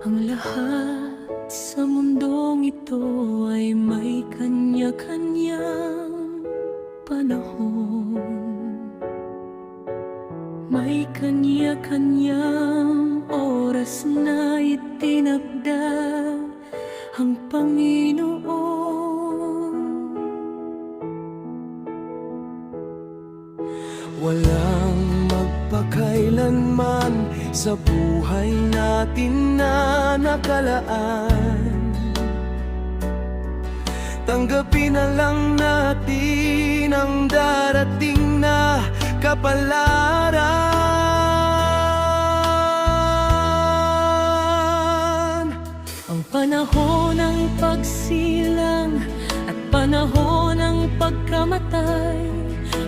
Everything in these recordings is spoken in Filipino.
Ang lahat sa mundong ito ay may kanya-kanyang panahon. May kanya-kanyang oras na itinakda ang Panginoon. Walang magpakailanman sa buhay natin na nakalaan. Tanggapin na lang natin ang darating na kapalaran. Ang panahon ng pagsilang at panahon ng pagkamatay,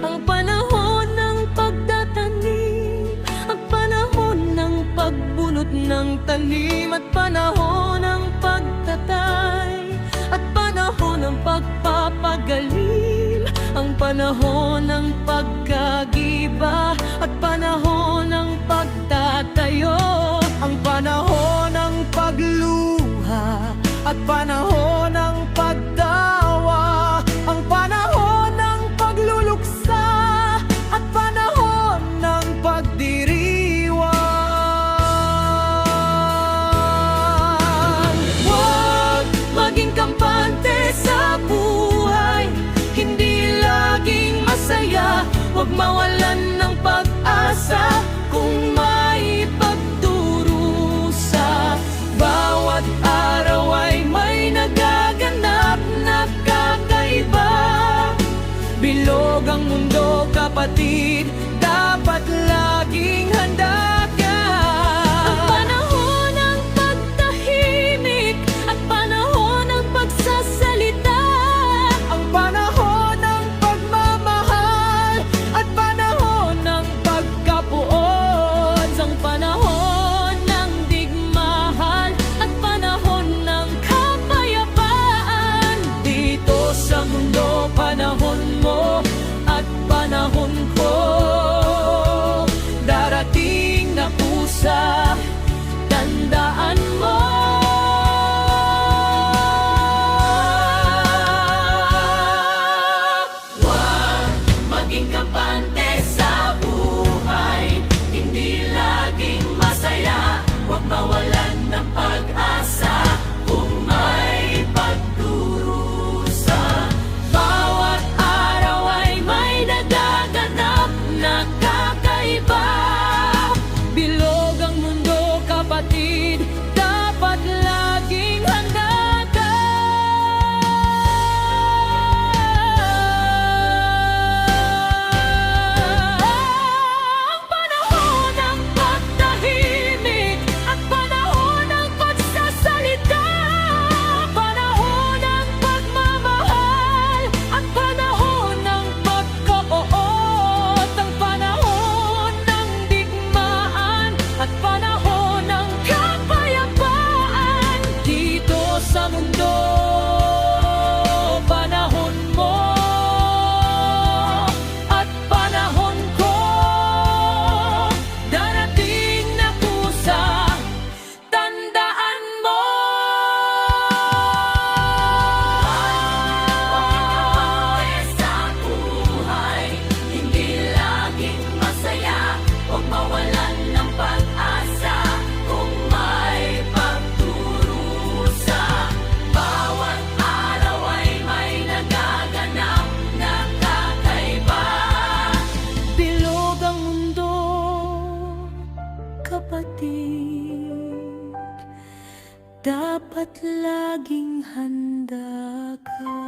ang panahon ng pagtatanim, ang panahon ng pagbunot ng tanim, at panahon ng pagtatay, at panahon ng pagpapagaling, ang panahon ng pagkagiba, at panahon ng pagtatayo, Ang panahon ng pagluha at panahon ng pagtawa, ang panahon ng pagluluksa at panahon ng pagdiriwang. Huwag maging kampante sa buhay, hindi laging masaya. Huwag mawalan ng pag-asa kung may pagdurusa. Bawat araw ay may nagaganap na kakaiba. Bilog ang mundo, kapatid, dapat laging handa ka. Ang panahon ng pagtahimik at panahon ng pagsasalita, Ang panahon ng pagmamahal at panahon ng pagkapuot, ang panahon ng digmahal at panahon ng kapayapaan. Dito sa mundo, panahon mo at panahon ko, darating na pusa, tandaan mo. Huwag maging kampante sa buhay, hindi laging masaya. Huwag mawalan ng pag-asa kung may pagdurusa. Bawat araw ay may nagaganap na kakaiba. Bilog ang mundo, kapatid, dapat laging handa ka. Ang panahon ng pagtahimik at panahon ng pagsasalita, panahon ng pagmamahal at panahon ng pagkaoot, ang panahon ng digmaan at panahon ng kapayapaan. Dito sa mundo, panahon mo at panahon ko, darating na pusa, tandaan mo. Sa buhay, hindi laging masaya. Huwag mawalan ng pag-asa kung may pagdurusa. Bawat araw ay may nagaganap na kakaiba. Bilog ang mundo, kapatid, dapat laging handa ka.